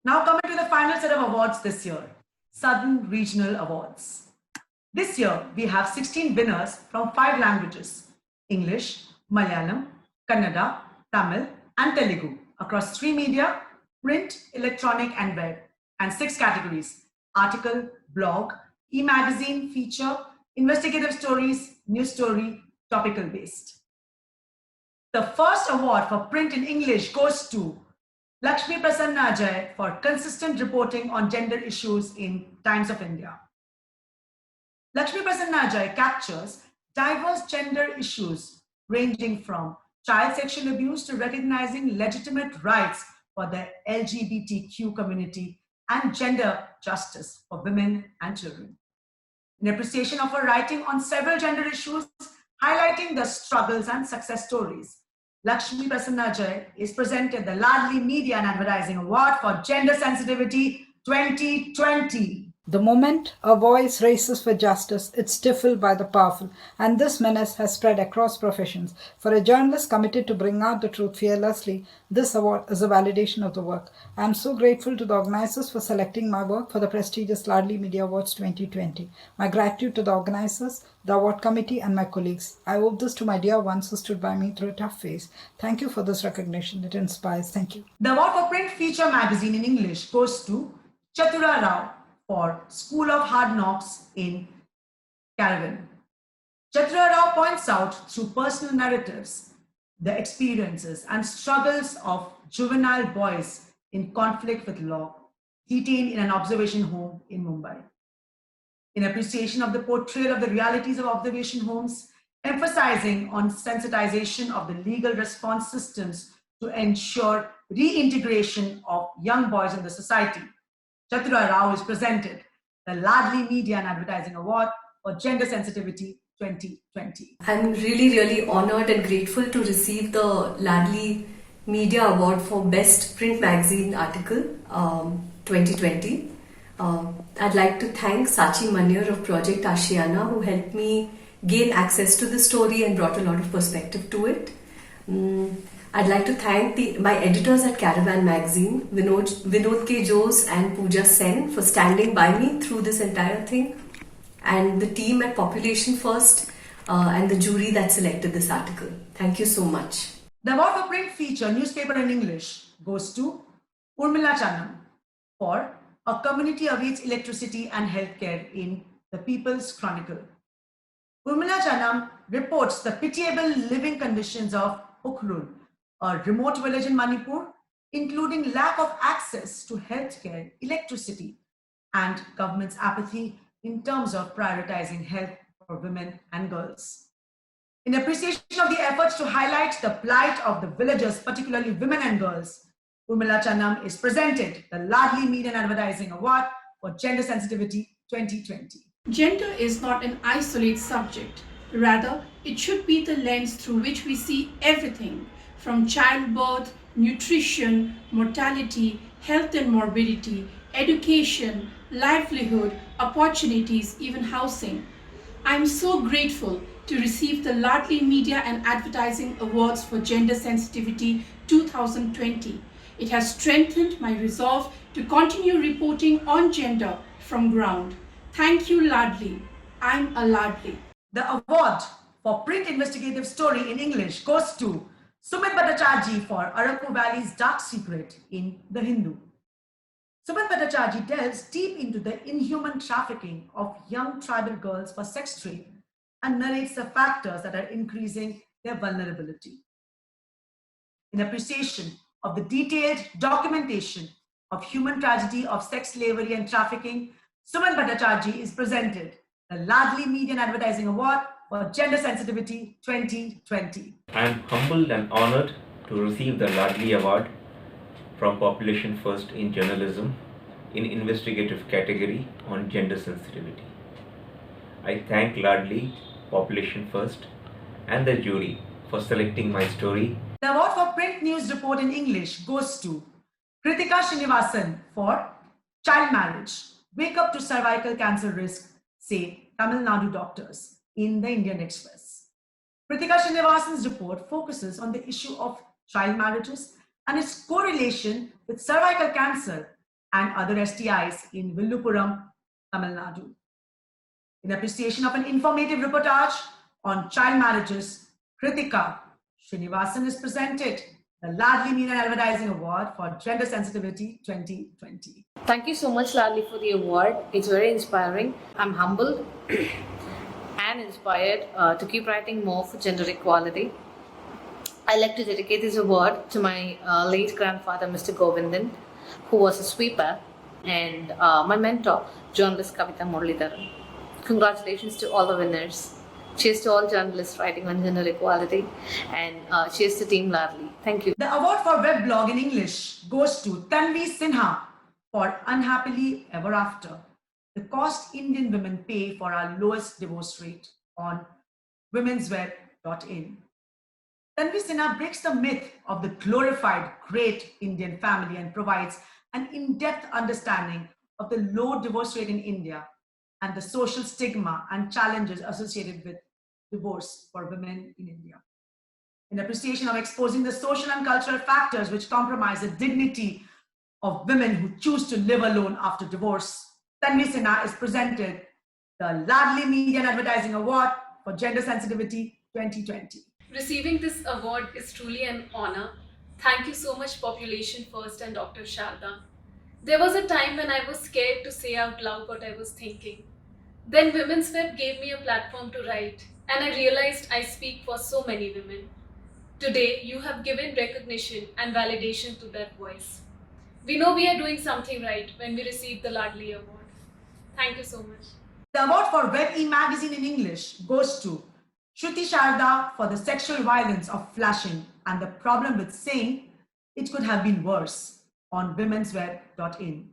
Now coming to the final set of awards this year, Southern Regional Awards. This year, we have 16 winners from 5 languages, English, Malayalam, Kannada, Tamil, and Telugu, across 3 media, print, electronic, and web, and 6 categories, article, blog, e-magazine, feature, investigative stories, news story, topical based. The first award for print in English goes to Lakshmi Prasanna Ajay for consistent reporting on gender issues in Times of India. Lakshmi Prasanna Ajay captures diverse gender issues ranging from child sexual abuse to recognizing legitimate rights for the LGBTQ community and gender justice for women and children. In appreciation of her writing on several gender issues, highlighting the struggles and success stories, Lakshmi Prasanna Ajay is presented the Ladli Media and Advertising Award for Gender Sensitivity 2020. The moment a voice raises for justice, it's stifled by the powerful, and this menace has spread across professions. For a journalist committed to bring out the truth fearlessly, this award is a validation of the work. I am so grateful to the organizers for selecting my work for the prestigious Ladli Media Awards 2020. My gratitude to the organizers, the award committee, and my colleagues. I owe this to my dear ones who stood by me through a tough phase. Thank you for this recognition. It inspires. Thank you. The award for print feature magazine in English goes to Chatura Rao for School of Hard Knocks in Caravan. Chatura Rao points out through personal narratives the experiences and struggles of juvenile boys in conflict with law, detained in an observation home in Mumbai. In appreciation of the portrayal of the realities of observation homes, emphasizing on sensitization of the legal response systems to ensure reintegration of young boys in the society, Chatura Rao is presented the Ladli Media and Advertising Award for Gender Sensitivity 2020. I'm really honored and grateful to receive the Ladli Media Award for Best Print Magazine Article 2020. I'd like to thank Sachi Manier of Project Ashiana, who helped me gain access to the story and brought a lot of perspective to it. I'd like to thank my editors at Caravan Magazine, Vinod K. Jose and Pooja Sen, for standing by me through this entire thing, and the team at Population First and the jury that selected this article. Thank you so much. The award for print feature newspaper in English goes to Urmila Channam for A Community Awaits Electricity and Healthcare in the People's Chronicle. Urmila Channam reports the pitiable living conditions of Ukhrul, a remote village in Manipur, including lack of access to healthcare, electricity, and government's apathy in terms of prioritizing health for women and girls. In appreciation of the efforts to highlight the plight of the villagers, particularly women and girls, Urmila Channam is presented the Ladli Media and Advertising Award for Gender Sensitivity 2020. Gender is not an isolated subject. Rather, it should be the lens through which we see everything from childbirth, nutrition, mortality, health and morbidity, education, livelihood, opportunities, even housing. I am so grateful to receive the Ladli Media and Advertising Awards for Gender Sensitivity 2020. It has strengthened my resolve to continue reporting on gender from ground. Thank you, Ladli. I'm a Ladli. The award for print investigative story in English goes to Sumit Bhattacharjee for Araku Valley's Dark Secret in The Hindu. Sumit Bhattacharjee delves deep into the inhuman trafficking of young tribal girls for sex trade and narrates the factors that are increasing their vulnerability. In appreciation of the detailed documentation of human tragedy of sex slavery and trafficking, Sumit Bhattacharjee is presented the Ladli Media and Advertising Award for Gender Sensitivity 2020. I am humbled and honored to receive the Ladli Award from Population First in Journalism in investigative category on gender sensitivity. I thank Ladli, Population First, and the jury for selecting my story. The award for print news report in English goes to Kritika Srinivasan for Child Marriage, Wake Up to Cervical Cancer Risk, say Tamil Nadu doctors in the Indian Express. Kritika Srinivasan's report focuses on the issue of child marriages and its correlation with cervical cancer and other STIs in Villupuram, Tamil Nadu. In appreciation of an informative reportage on child marriages, Kritika Srinivasan is presented the Ladli Media Advertising Award for Gender Sensitivity 2020. Thank you so much, Ladli, for the award. It's very inspiring. I'm humbled and inspired to keep writing more for gender equality. I'd like to dedicate this award to my late grandfather, Mr. Govindan, who was a sweeper, and my mentor, journalist Kavita Muralidharan. Congratulations to all the winners. Cheers to all journalists writing on gender equality, and cheers to Team Ladli. Thank you. The award for web blog in English goes to Tanvi Sinha for Unhappily Ever After, the cost Indian women pay for our lowest divorce rate on womensweb.in. Tanvi Sinha breaks the myth of the glorified great Indian family and provides an in-depth understanding of the low divorce rate in India and the social stigma and challenges associated with divorce for women in India. In appreciation of exposing the social and cultural factors which compromise the dignity of women who choose to live alone after divorce, Tanvi Sinha is presented the Ladli Media and Advertising Award for Gender Sensitivity 2020. Receiving this award is truly an honor. Thank you so much, Population First and Dr. Sharda. There was a time when I was scared to say out loud what I was thinking. Then Women's Web gave me a platform to write, and I realized I speak for so many women. Today, you have given recognition and validation to that voice. We know we are doing something right when we receive the Ladli Award. Thank you so much. The award for Web e-magazine in English goes to Shruti Sharda for the sexual violence of flashing and the problem with saying it could have been worse on womensweb.in.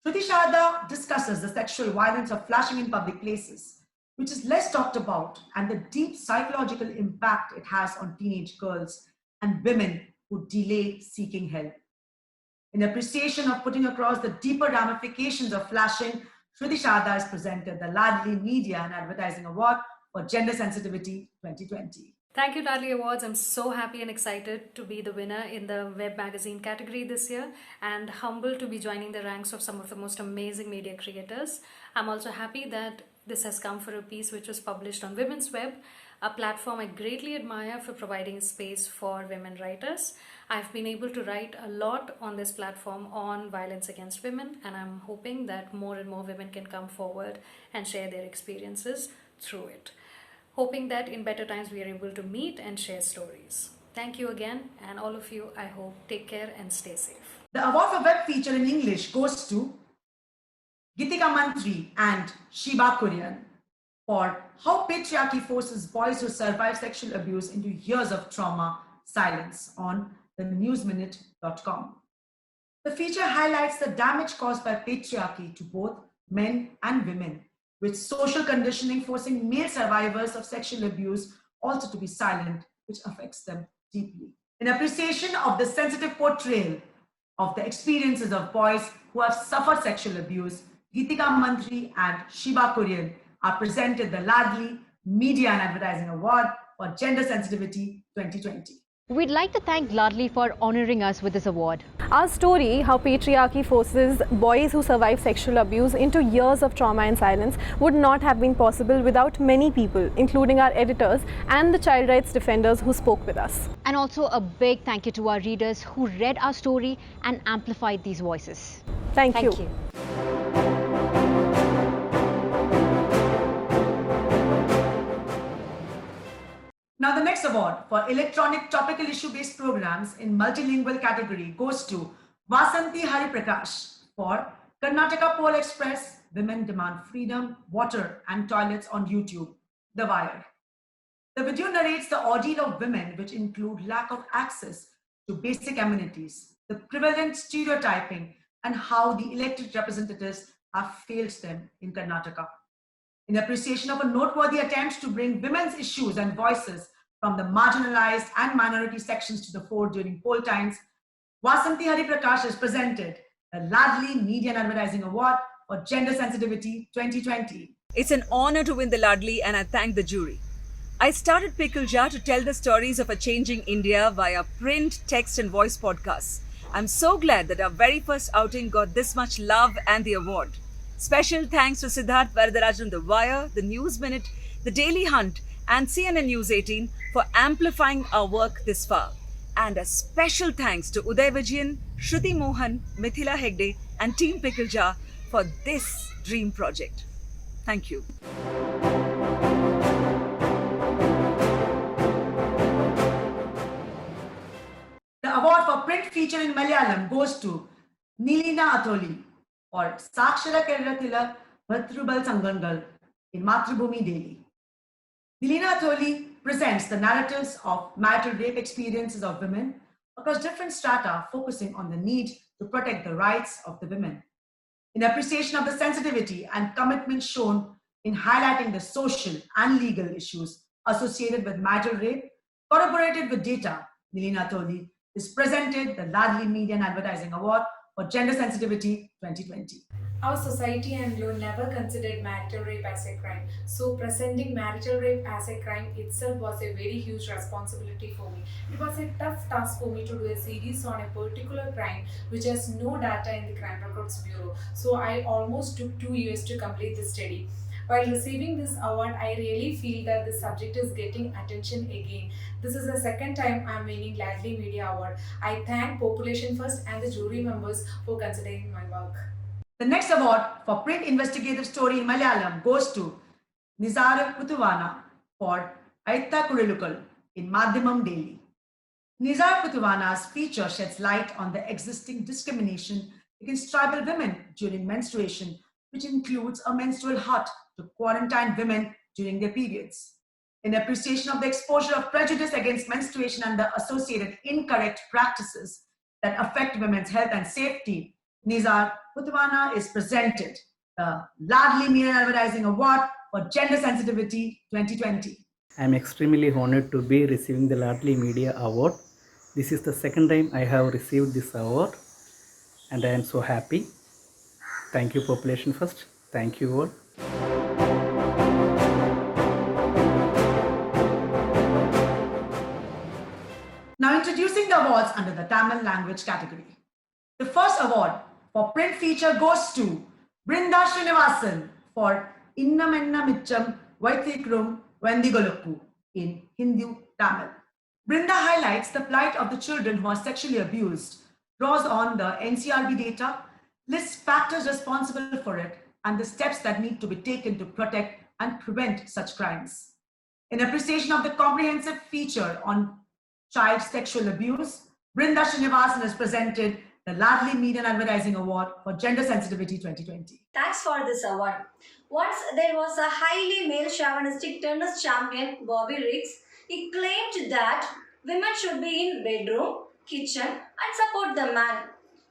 Shruti Sharda discusses the sexual violence of flashing in public places, which is less talked about, and the deep psychological impact it has on teenage girls and women who delay seeking help. In appreciation of putting across the deeper ramifications of flashing, Shruti Sharda is presented the Ladli Media and Advertising Award for Gender Sensitivity 2020. Thank you, Ladli Awards. I'm so happy and excited to be the winner in the web magazine category this year, and humbled to be joining the ranks of some of the most amazing media creators. I'm also happy that this has come for a piece which was published on Women's Web, a platform I greatly admire for providing space for women writers. I've been able to write a lot on this platform on violence against women, and I'm hoping that more and more women can come forward and share their experiences through it. Hoping that in better times we are able to meet and share stories. Thank you again, and all of you, I hope, take care and stay safe. The award for web feature in English goes to Gitika Mantri and Shiba Kurian for How Patriarchy Forces Boys Who Survive Sexual Abuse into Years of Trauma Silence on thenewsminute.com. The feature highlights the damage caused by patriarchy to both men and women, with social conditioning forcing male survivors of sexual abuse also to be silent, which affects them deeply. In appreciation of the sensitive portrayal of the experiences of boys who have suffered sexual abuse, Gitika Mantri and Shiba Kurian are presented the Ladli Media and Advertising Award for Gender Sensitivity 2020. We'd like to thank Ladli for honoring us with this award. Our story, How Patriarchy Forces Boys Who Survive Sexual Abuse into Years of Trauma and Silence, would not have been possible without many people, including our editors and the child rights defenders who spoke with us. And also a big thank you to our readers who read our story and amplified these voices. Thank you. Now the next award for electronic topical issue-based programs in multilingual category goes to Vasanti Hariprakash for Karnataka Pole Express, Women Demand Freedom, Water and Toilets on YouTube, The Wire. The video narrates the ordeal of women, which include lack of access to basic amenities, the prevalent stereotyping, and how the elected representatives have failed them in Karnataka. In appreciation of a noteworthy attempt to bring women's issues and voices from the marginalized and minority sections to the fore during poll times, Vasanti Hariprakash is presented the Ladli Media and Advertising Award for Gender Sensitivity 2020. It's an honor to win the Ladli, and I thank the jury. I started Pickle Jar to tell the stories of a changing India via print, text and voice podcasts. I'm so glad that our very first outing got this much love and the award. Special thanks to Siddharth Varadarajan, The Wire, The News Minute, The Daily Hunt, and CNN News 18 for amplifying our work this far. And a special thanks to Uday Vijayan, Shruti Mohan, Mithila Hegde, and Team Pickle Jar for this dream project. Thank you. The award for print feature in Malayalam goes to Nilina Atholi for Sakshara Kerala Bhatrubal Sangangal in Mathrubhumi Daily. Nilina Atholi presents the narratives of marital rape experiences of women across different strata, focusing on the need to protect the rights of the women. In appreciation of the sensitivity and commitment shown in highlighting the social and legal issues associated with marital rape, corroborated with data, Nilina Atholi is presented the Ladli Media and Advertising Award for Gender Sensitivity 2020. Our society and law never considered marital rape as a crime. So presenting marital rape as a crime itself was a very huge responsibility for me. It was a tough task for me to do a series on a particular crime which has no data in the Crime Records Bureau. So I almost took 2 years to complete the study. While receiving this award, I really feel that the subject is getting attention again. This is the second time I am winning Ladli Media Award. I thank Population First and the jury members for considering my work. The next award for print investigative story in Malayalam goes to Nizar Putuvana for Aitha Kurilukal in Madhyamam Daily. Nizar Putuvana's feature sheds light on the existing discrimination against tribal women during menstruation, which includes a menstrual hut to quarantine women during their periods. In appreciation of the exposure of prejudice against menstruation and the associated incorrect practices that affect women's health and safety, Nizar Putuvana is presented the Ladli Media and Advertising Award for Gender Sensitivity 2020. I am extremely honored to be receiving the Ladli Media Award. This is the second time I have received this award and I am so happy. Thank you, Population First. Thank you all. Now introducing the awards under the Tamil language category. The first award for print feature goes to Brinda Srinivasan for Innamenna Micham Vaithikrum Vendigolukku in Hindu Tamil. Brinda highlights the plight of the children who are sexually abused, draws on the NCRB data, lists factors responsible for it, and the steps that need to be taken to protect and prevent such crimes. In appreciation of the comprehensive feature on child sexual abuse, Brinda Srinivasan has presented the Ladli Media and Advertising Award for Gender Sensitivity 2020. Thanks for this award. Once there was a highly male chauvinistic tennis champion, Bobby Riggs. He claimed that women should be in bedroom, kitchen and support the man.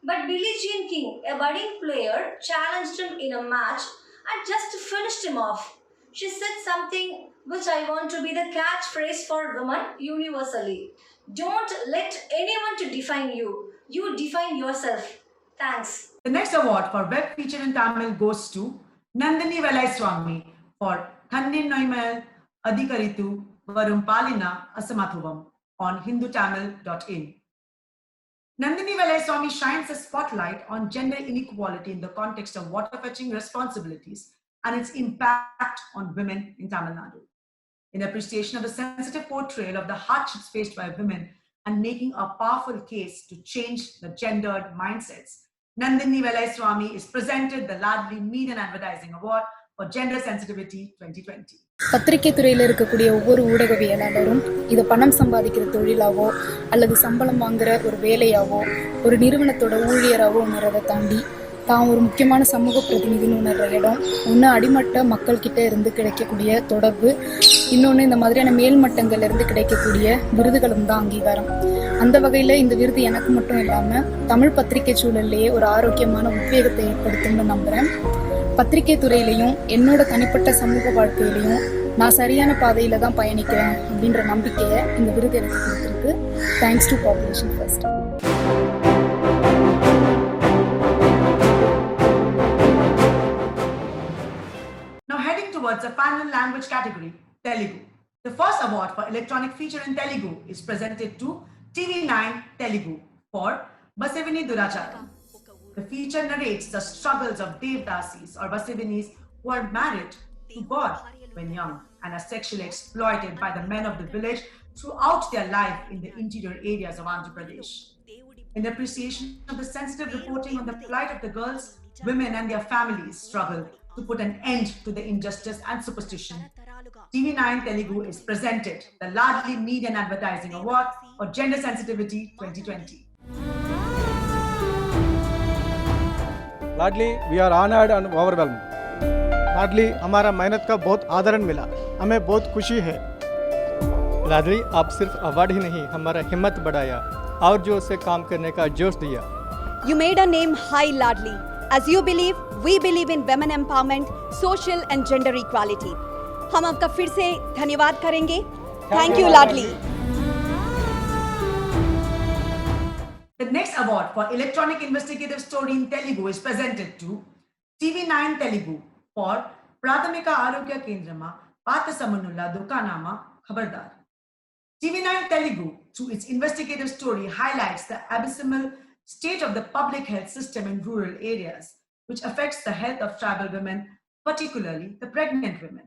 But Billie Jean King, a budding player, challenged him in a match and just finished him off. She said something which I want to be the catchphrase for women universally. Don't let anyone to define you. You define yourself. Thanks. The next award for web feature in Tamil goes to Nandini Velaiswamy for Thannin Noimal Adhikaritu Varum Palina Asamathuvam on hindutamil.in. Nandini Velaiswamy shines a spotlight on gender inequality in the context of water fetching responsibilities and its impact on women in Tamil Nadu. In appreciation of the sensitive portrayal of the hardships faced by women and making a powerful case to change the gendered mindsets, Nandini Velaiswamy is presented the Ladli Media and Advertising Award for Gender Sensitivity 2020. பத்திரிகை துறையில் இருக்கக்கூடிய ஒவ்வொரு ஊடகவியலாளரும் இதை பணம் சம்பாதிக்கிற தொழிலாவோ அல்லது சம்பளம் வாங்குற ஒரு வேலையாவோ ஒரு நிறுவனத்தோட ஊழியராவோ உணர்றதை தாண்டி தான் ஒரு முக்கியமான சமூக பிரதிநிதின்னு உணர்ற இடம் ஒன்று அடிமட்ட மக்கள்கிட்ட இருந்து கிடைக்கக்கூடிய தொடர்பு, இன்னொன்று இந்த மாதிரியான மேல்மட்டங்கள்ல இருந்து கிடைக்கக்கூடிய விருதுகளும் தான் அங்கீகாரம். அந்த வகையில் இந்த விருது எனக்கு மட்டும் இல்லாமல் தமிழ் பத்திரிகை சூழல்லையே ஒரு ஆரோக்கியமான உத்வேகத்தை ஏற்படுத்தும்னு நம்புகிறேன். பத்திரிகை துறையிலையும் என்னோட தனிப்பட்ட சமூக வாழ்க்கையிலையும் நான் சரியான பாதையில தான் பயணிக்கிறேன் அப்படின்ற நம்பிக்கையை இந்த விருது எனக்கு கொடுத்துருக்கு. Thanks to population first. Now heading towards the final language category, Telugu. The first award for electronic feature in Telugu is presented to TV9 Telugu for Basivini Durachari. The feature narrates the struggles of Devdasis or Basivinis who are married to God when young and are sexually exploited by the men of the village throughout their life in the interior areas of Andhra Pradesh. In appreciation of the sensitive reporting on the plight of the girls, women and their families struggle to put an end to the injustice and superstition, TV9 Telugu is presented the Ladli Media and Advertising Award for Gender Sensitivity 2020. Laadli we are honoured and overwhelm. Laadli हमारा मेहनत का बहुत आदरण मिला, हमें बहुत खुशी है। लाडली आप सिर्फ अवार्ड ही नहीं हमारा हिम्मत बढ़ाया और जोर से काम करने का जोश दिया। You made a name high, Ladli. As you believe, we believe in women empowerment, social and gender equality. हम आपका फिर से धन्यवाद करेंगे। Thank you, Ladli. The next award for electronic investigative story in Telugu is presented to TV9 Telugu for Prathamika Arogya Kendrama Pathasamunulla Dukanama Khabardar. TV9 Telugu, through its investigative story, highlights the abysmal state of the public health system in rural areas, which affects the health of tribal women, particularly the pregnant women.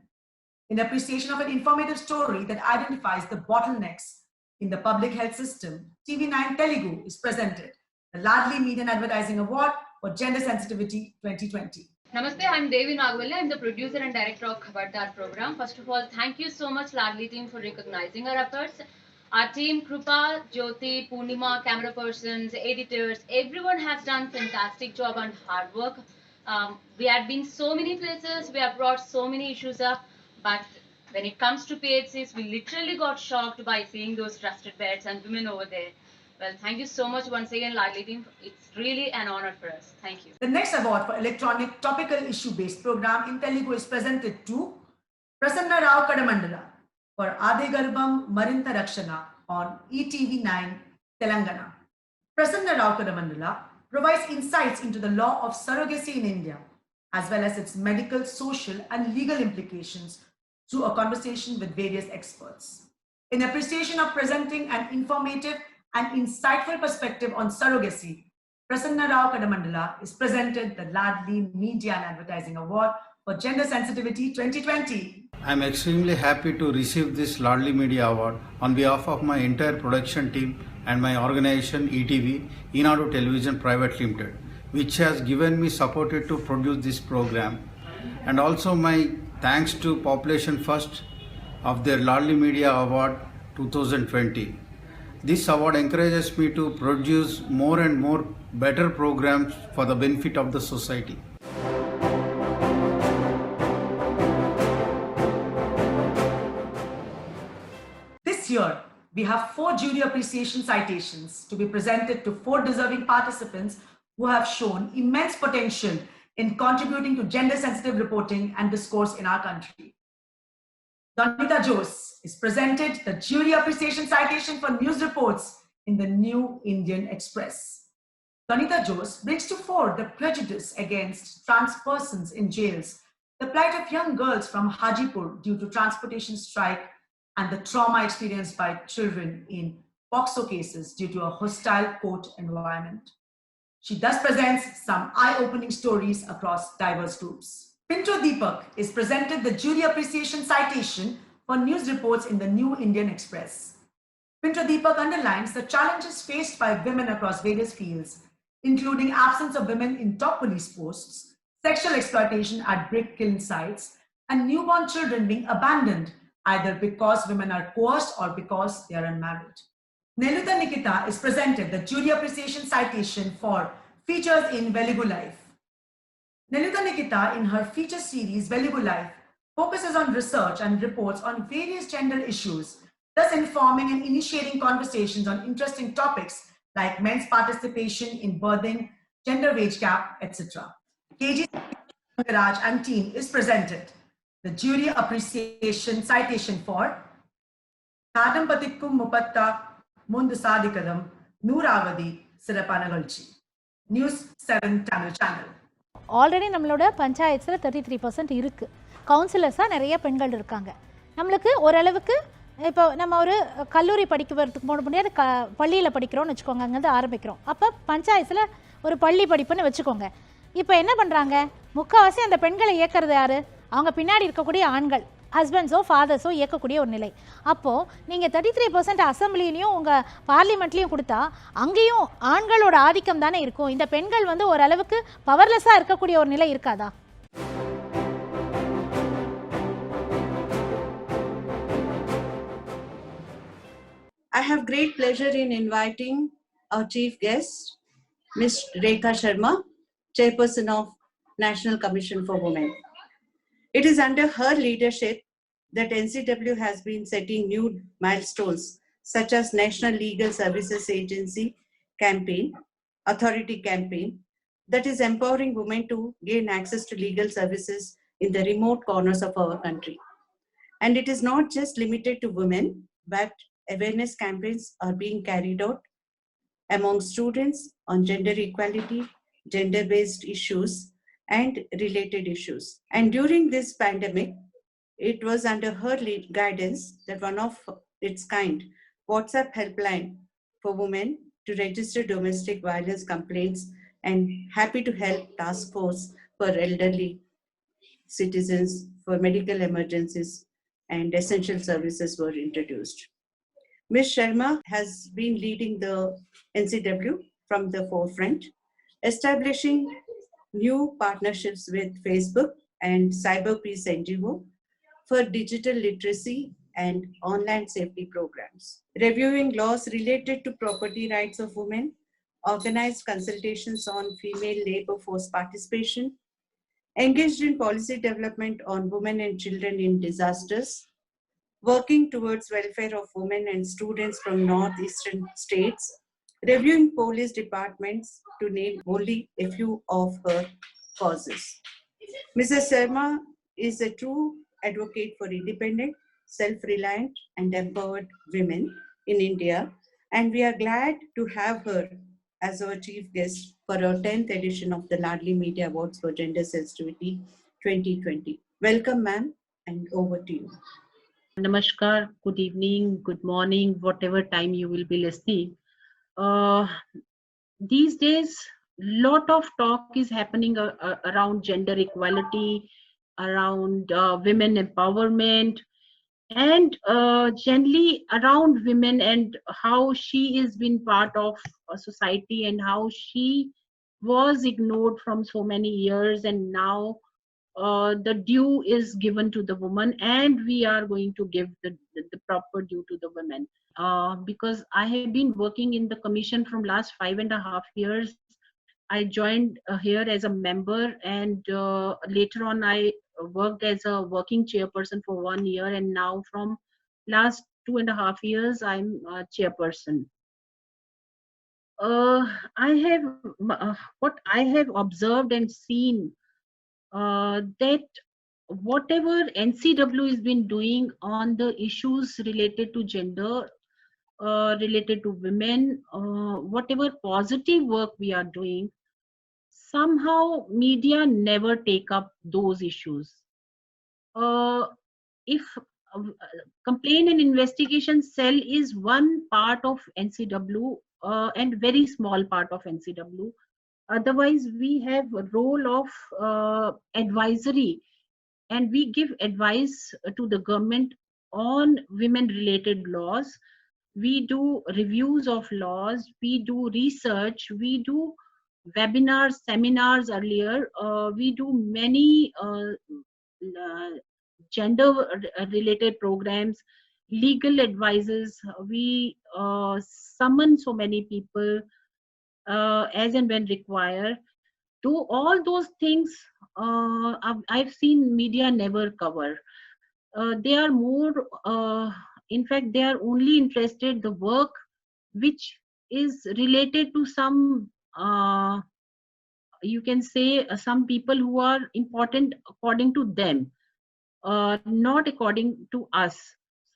In appreciation of an informative story that identifies the bottlenecks in the public health system, TV9 Telugu is presented the Ladli Media and Advertising Award for Gender Sensitivity 2020. Namaste, I'm Devi Nagwale. I'm the producer and director of Khabardar program. First of all, thank you so much Ladli team for recognizing our efforts. Our team, Krupa, Jyoti, Purnima, camera persons, editors, everyone has done fantastic job and hard work. We have been so many places, we have brought so many issues up, but when it comes to PHCs, we literally got shocked by seeing those trusted beds and women over there. Well, thank you so much once again, Ladli team. It's really an honor for us. Thank you. The next award for electronic topical issue-based program in Telugu is presented to Prasanna Rao Kadamandala for Ade Garbham Marinta Rakshana on ETV9 Telangana. Prasanna Rao Kadamandala provides insights into the law of surrogacy in India, as well as its medical, social, and legal implications through a conversation with various experts. In appreciation of presenting an informative and insightful perspective on surrogacy, Prasanna Rao Kadamandala is presented the Ladli Media and Advertising Award for Gender Sensitivity 2020. I am extremely happy to receive this Ladli Media Award on behalf of my entire production team and my organization ETV, Enadu Television Private Limited, which has given me support to produce this program, and also my thanks to Population First of their Ladli Media Award 2020. This award encourages me to produce more and more better programs for the benefit of the society. This year, we have 4 jury appreciation citations to be presented to 4 deserving participants who have shown immense potential in contributing to gender-sensitive reporting and discourse in our country. Donita Jose is presented the Jury Appreciation Citation for News Reports in the New Indian Express. Donita Jose brings to fore the prejudice against trans persons in jails, the plight of young girls from Hajipur due to transportation strike, and the trauma experienced by children in POCSO cases due to a hostile court environment. She thus presents some eye-opening stories across diverse groups. Pinto Deepak is presented the Jury Appreciation Citation for News Reports in the New Indian Express. Pinto Deepak underlines the challenges faced by women across various fields, including absence of women in top police posts, sexual exploitation at brick kiln sites, and newborn children being abandoned either because women are coerced or because they are unmarried. Neluta Nikita is presented the Jury Appreciation Citation for Features in Velugu Life. Neluta Nikita, in her feature series Velugu Life, focuses on research and reports on various gender issues, thus informing and initiating conversations on interesting topics like men's participation in birthing, gender wage gap, etc. KG Raj and team is presented the Jury Appreciation Citation for Kadampatikkum Mupatta Mundu Sadikadam Nooravadi Sirapanagolchi. News 7 Tamil Channel. Already நம்மளோட பஞ்சாயத்தில் 33% இருக்குது. கவுன்சிலர்ஸாக நிறைய பெண்கள் இருக்காங்க. நம்மளுக்கு ஓரளவுக்கு இப்போ நம்ம ஒரு கல்லூரி படிக்கிறதுக்கு முடியாது, பள்ளியில் படிக்கிறோம்னு வச்சுக்கோங்க, அங்கேருந்து ஆரம்பிக்கிறோம். அப்போ பஞ்சாயத்தில் ஒரு பள்ளி படிப்புன்னு வச்சுக்கோங்க. இப்போ என்ன பண்ணுறாங்க, முக்கால்வாசி அந்த பெண்களை இயக்கிறது யார்? அவங்க பின்னாடி இருக்கக்கூடிய ஆண்கள், ஹஸ்பண்ட்ஸோ ஃபாதர்ஸோ இயக்கக்கூடிய ஒரு நிலை. அப்போது நீங்கள் 33% அசம்பிளிலையும் உங்கள் பார்லிமெண்ட்லேயும் கொடுத்தா அங்கேயும் ஆண்களோட ஆதிக்கம் தானே இருக்கும். இந்த பெண்கள் வந்து ஓரளவுக்கு பவர்லெஸ்ஸாக இருக்கக்கூடிய ஒரு நிலை இருக்காதா? I have great pleasure in inviting our chief guest, Ms. Rekha Sharma, Chairperson of National Commission for Women. It is under her leadership that NCW has been setting new milestones such as National Legal Services Agency campaign, authority campaign, that is empowering women to gain access to legal services in the remote corners of our country. And it is not just limited to women, but awareness campaigns are being carried out among students on gender equality, gender-based issues, and related issues. And during this pandemic, it was under her guidance that one of its kind WhatsApp helpline for women to register domestic violence complaints and happy to help task force for elderly citizens for medical emergencies and essential services were introduced. Ms. Sharma has been leading the NCW from the forefront, establishing new partnerships with Facebook and CyberPeace NGO for digital literacy and online safety programs, reviewing laws related to property rights of women, organized consultations on female labor force participation, engaged in policy development on women and children in disasters, working towards welfare of women and students from northeastern states, reviewing police departments to name only a few of her causes. Mrs. Sharma is a true advocate for independent, self-reliant and empowered women in India, and we are glad to have her as our chief guest for our 10th edition of the Ladli Media Awards for Gender Sensitivity 2020. Welcome, ma'am, and over to you. Namaskar, good evening, good morning, whatever time you will be listening. These days, lot of talk is happening around gender equality, around women empowerment, and generally around women and how she has been part of society and how she was ignored from so many years, and now the due is given to the woman, and we are going to give the proper due to the women. Because I have been working in the commission from last 5.5 years. I joined here as a member, and later on I worked as a working chairperson for 1 year, and now from last 2.5 years I'm a chairperson. What I have observed and seen, that whatever NCW has been doing on the issues related to gender, related to women, whatever positive work we are doing, somehow media never take up those issues. If complaint and investigation cell is one part of NCW, and very small part of NCW. Otherwise, we have a role of advisory, and we give advice to the government on women-related laws. We do reviews of laws, we do research, we do webinars, seminars earlier, we do many gender-related programs, legal advices, we summon so many people as and when required. Do all those things I've seen media never cover. They are more, in fact, they are only interested the work which is related to some, you can say, some people who are important according to them, not according to us.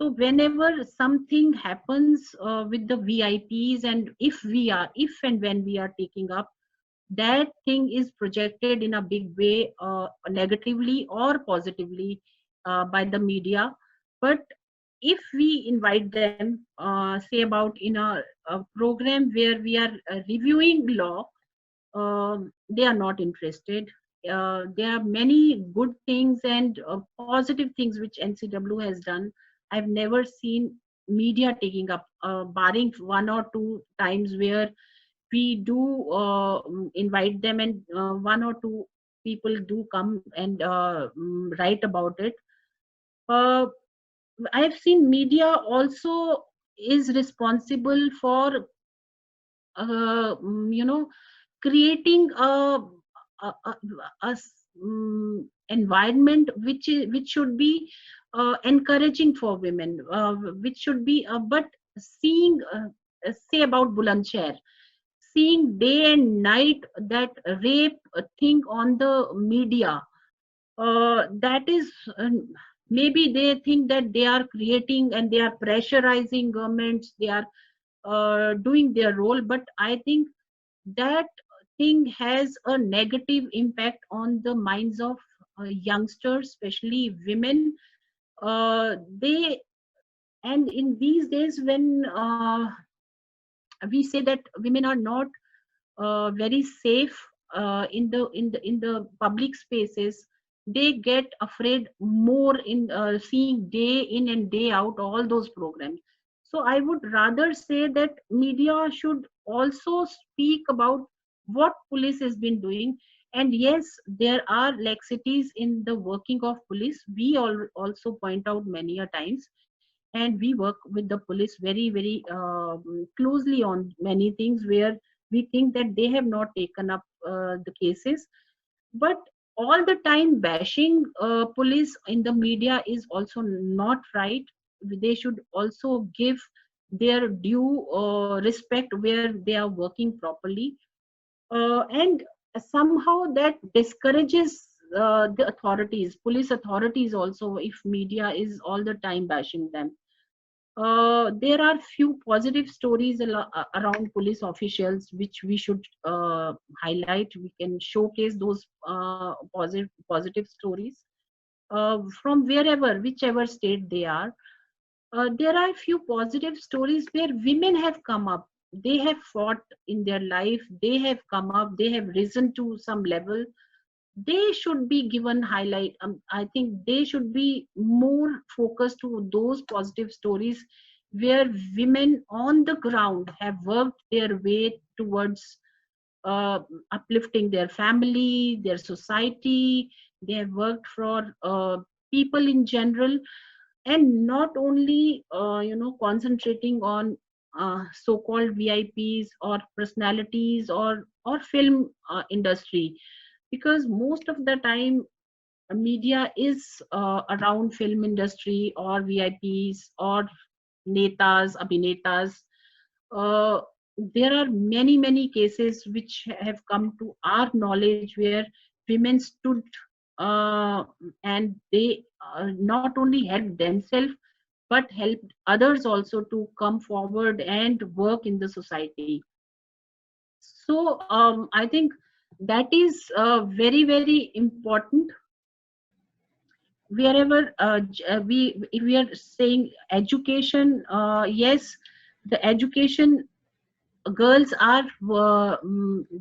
So whenever something happens with the VIPs, and if and when we are taking up, that thing is projected in a big way, negatively or positively, by the media. But if we invite them, say about in a program where we are reviewing law, they are not interested. There are many good things and positive things which NCW has done. I've never seen media taking up, barring one or two times where we do invite them, and one or two people do come and write about it. I've seen media also is responsible for creating a environment which should be encouraging for women, which should be but seeing say about Bulandshahr, seeing day and night that rape thing on the media, that is maybe they think that they are creating and they are pressurizing governments, they are doing their role, but I think that thing has a negative impact on the minds of youngsters, especially women. They, and in these days when we say that women are not very safe in the public spaces, they get afraid more in seeing day in and day out all those programs. So I would rather say that media should also speak about what police has been doing. And yes, there are laxities in the working of police. We also point out many a times, and we work with the police very, very closely on many things where we think that they have not taken up the cases. But all the time bashing police in the media is also not right. They should also give their due respect where they are working properly, and somehow that discourages the authorities, police authorities also, if media is all the time bashing them. There are few positive stories around police officials which we should highlight. We can showcase those positive stories from wherever, whichever state they are. There are few positive stories where women have come up. They have fought in their life. They have come up. They have risen to some level. They should be given highlight. I think they should be more focused to those positive stories where women on the ground have worked their way towards uplifting their family, their society. They have worked for people in general, and not only concentrating on so-called VIPs or personalities or film industry, because most of the time media is around film industry or VIPs or netas, abhinetas. There are many cases which have come to our knowledge where women stood and they not only helped themselves but helped others also to come forward and work in the society. So I think that is very, very important. Wherever if we are saying education, yes, the education, girls are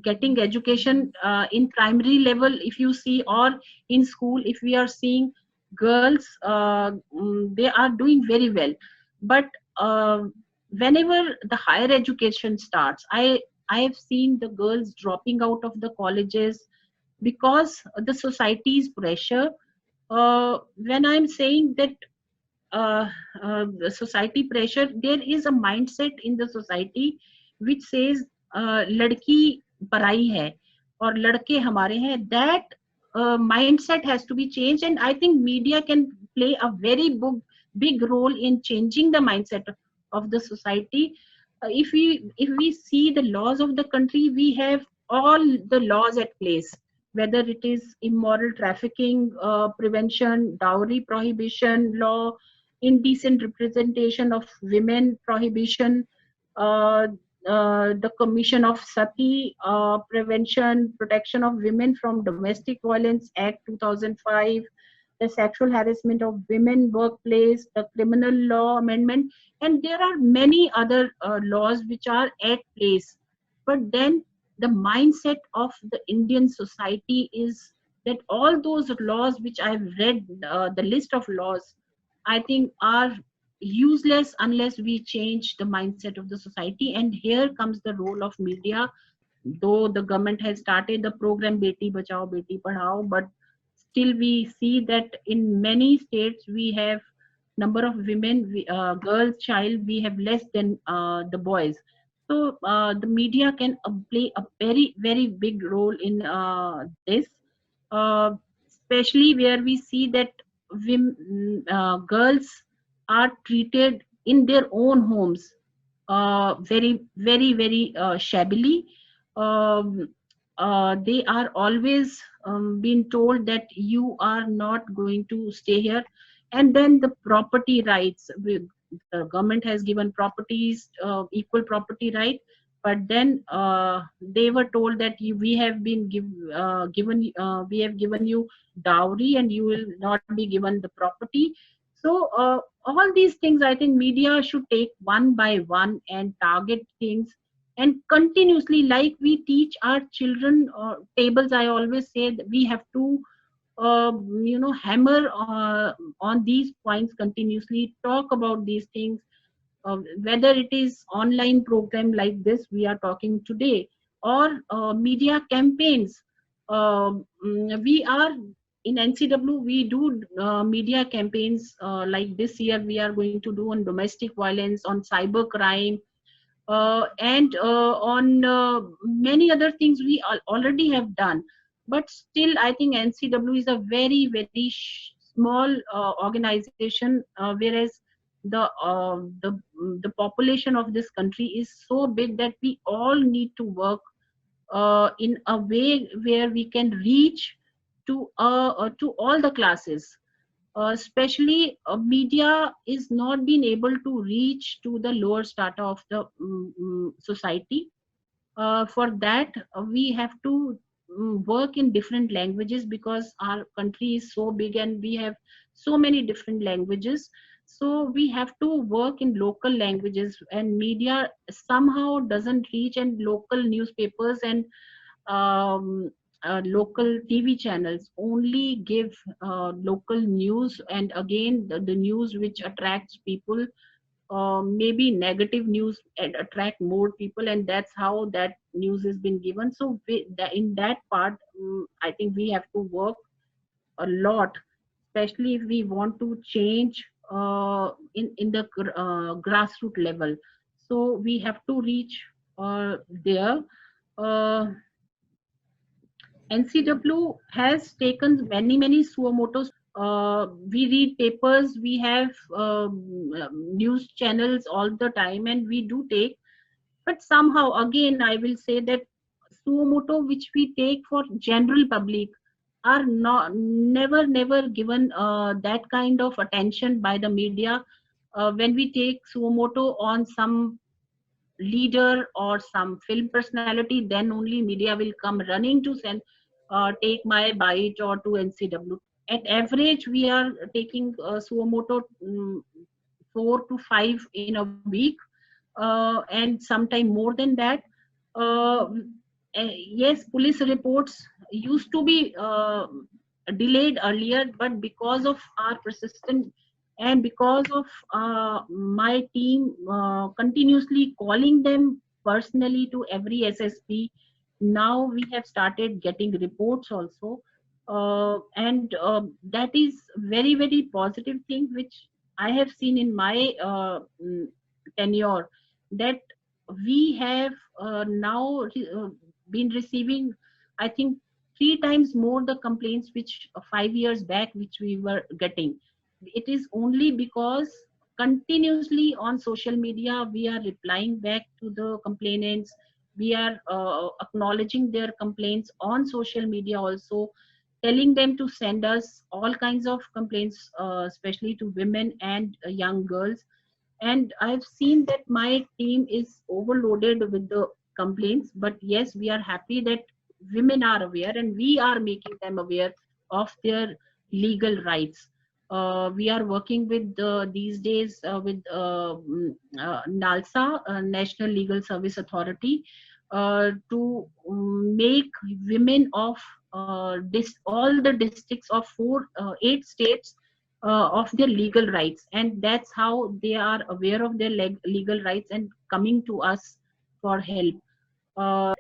getting education in primary level, if you see, or in school. If we are seeing girls, they are doing very well. But whenever the higher education starts, I have seen the girls dropping out of the colleges because the society's pressure. When I'm saying that the society pressure, there is a mindset in the society which says ladki parai hai or ladke hamare hain. That mindset has to be changed, and I think media can play a very big role in changing the mindset of the society. If we see the laws of the country, we have all the laws at place, whether it is immoral trafficking prevention, dowry prohibition law, indecent representation of women prohibition, the Commission of Sati, Prevention, Protection of Women from Domestic Violence Act 2005, the sexual harassment of women workplace, the criminal law amendment, and there are many other laws which are at place. But then the mindset of the Indian society is that all those laws which I've read, the list of laws, I think are useless unless we change the mindset of the society. And here comes the role of media. Though the government has started the program Beti Bachao Beti Padhao, but still we see that in many states we have number of women, girls child, we have less than the boys. So the media can play a very, very big role in this, especially where we see that girls are treated in their own homes very, very, very shabbily. They are always being told that you are not going to stay here. And then the property rights, the government has given properties, equal property right, but then they were told that we have been we have given you dowry and you will not be given the property. So all these things, I think media should take one by one and target things, and continuously, like we teach our children tables, I always say that we have to hammer on these points continuously, talk about these things, whether it is online program like this we are talking today, or media campaigns. We are in NCW, we do media campaigns like this year we are going to do on domestic violence, on cyber crime, and on many other things we already have done. But still, I think NCW is a very, very small organization, whereas the population of this country is so big that we all need to work in a way where we can reach to all the classes. Especially media is not being able to reach to the lower strata of the society. For that, we have to work in different languages, because our country is so big and we have so many different languages. So we have to work in local languages, and media somehow doesn't reach, and local newspapers and local TV channels only give local news, and again the news which attracts people, maybe negative news and attract more people, and that's how that news has been given. So in that part, I think we have to work a lot, especially if we want to change in the grassroots level. So we have to reach there. NCW has taken many suo motos. We read papers, we have news channels all the time, and we do take. But somehow, again, I will say that suo moto which we take for general public are never given that kind of attention by the media. When we take suo moto on some leader or some film personality, then only media will come running to send take my bite or to NCW. At average, we are taking suo moto 4 to 5 in a week, and sometime more than that. Yes, police reports used to be delayed earlier, but because of our persistence and because of my team continuously calling them personally to every SSP, now we have started getting reports also, and that is very positive thing which I have seen in my tenure, that we have now been receiving, I think, 3 times more the complaints which 5 years back which we were getting. It is only because continuously on social media we are replying back to the complainants. We are acknowledging their complaints on social media also, telling them to send us all kinds of complaints, especially to women and young girls. And I've seen that my team is overloaded with the complaints, but yes, we are happy that women are aware and we are making them aware of their legal rights. We are working with these days with NALSA, National Legal Service Authority, to make women of all the districts of 8 states of their legal rights, and that's how they are aware of their legal rights and coming to us for help.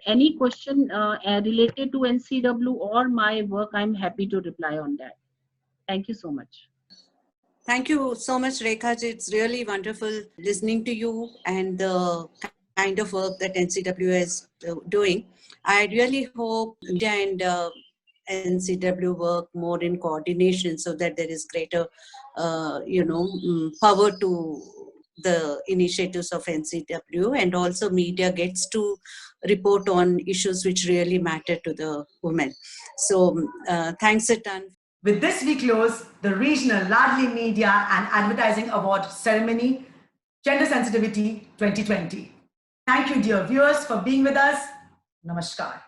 Any question related to NCW or my work, I'm happy to reply on that. Thank you so much. Thank you so much, Rekha. It's really wonderful listening to you and the kind of work that NCW is doing. I really hope media and NCW work more in coordination so that there is greater, power to the initiatives of NCW, and also media gets to report on issues which really matter to the women. So thanks a ton. With this, we close the Regional Ladli Media and Advertising Award Ceremony, Gender Sensitivity 2020. Thank you, dear viewers, for being with us. Namaskar.